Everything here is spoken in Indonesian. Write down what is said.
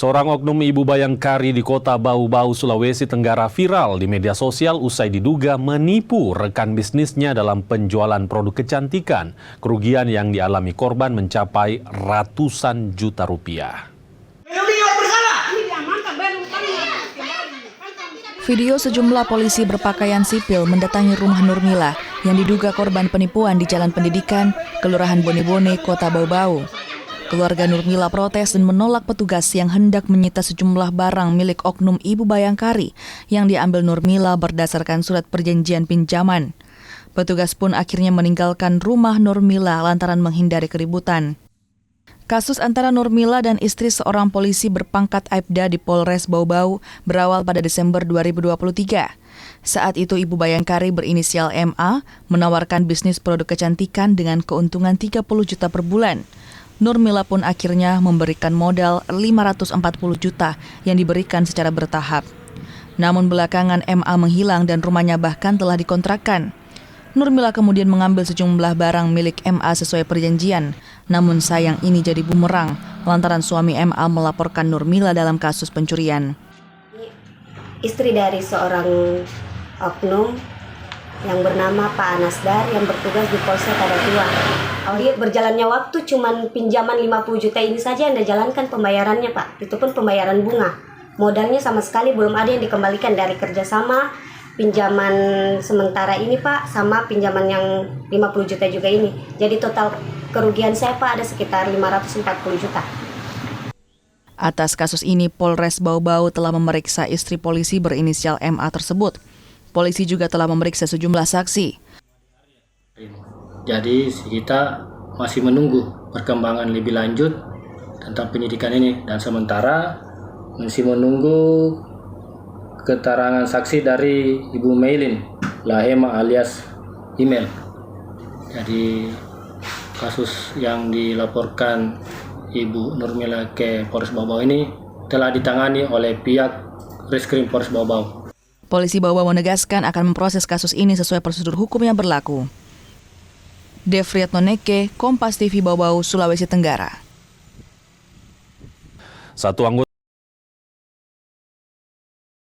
Seorang oknum ibu bayangkari di kota Bau-Bau, Sulawesi Tenggara viral di media sosial usai diduga menipu rekan bisnisnya dalam penjualan produk kecantikan. Kerugian yang dialami korban mencapai ratusan juta rupiah. Video sejumlah polisi berpakaian sipil mendatangi rumah Nurmila yang diduga korban penipuan di Jalan Pendidikan, Kelurahan Bone-Bone, Kota Bau-Bau. Keluarga Nurmila protes dan menolak petugas yang hendak menyita sejumlah barang milik oknum ibu bayangkari yang diambil Nurmila berdasarkan surat perjanjian pinjaman. Petugas pun akhirnya meninggalkan rumah Nurmila lantaran menghindari keributan. Kasus antara Nurmila dan istri seorang polisi berpangkat Aibda di Polres Bau-Bau berawal pada Desember 2023. Saat itu Ibu Bayangkari berinisial MA menawarkan bisnis produk kecantikan dengan keuntungan 30 juta per bulan. Nurmila pun akhirnya memberikan modal 540 juta yang diberikan secara bertahap. Namun belakangan MA menghilang dan rumahnya bahkan telah dikontrakkan. Nurmila kemudian mengambil sejumlah barang milik MA sesuai perjanjian. Namun sayang ini jadi bumerang lantaran suami MA melaporkan Nurmila dalam kasus pencurian. Istri dari seorang oknum yang bernama Pak Anasdar yang bertugas di Polsek Kadatua. Dia berjalannya waktu cuman pinjaman 50 juta ini saja Anda jalankan pembayarannya Pak. Itu pun pembayaran bunga. Modalnya sama sekali belum ada yang dikembalikan dari kerjasama pinjaman sementara ini Pak sama pinjaman yang 50 juta juga ini. Jadi total kerugian saya Pak ada sekitar 540 juta. Atas kasus ini Polres Bau-Bau telah memeriksa istri polisi berinisial MA tersebut. Polisi juga telah memeriksa sejumlah saksi. Jadi kita masih menunggu perkembangan lebih lanjut tentang penyidikan ini dan sementara masih menunggu keterangan saksi dari Ibu Maylin Lahema alias Email. Jadi kasus yang dilaporkan Ibu Nurmila ke Polres Bau-Bau ini telah ditangani oleh pihak Reskrim Polres Bau-Bau. Polisi Bau-Bau menegaskan akan memproses kasus ini sesuai prosedur hukum yang berlaku. Devriat Noneke, Kompas TV Bau-Bau, Sulawesi Tenggara. Satu anggota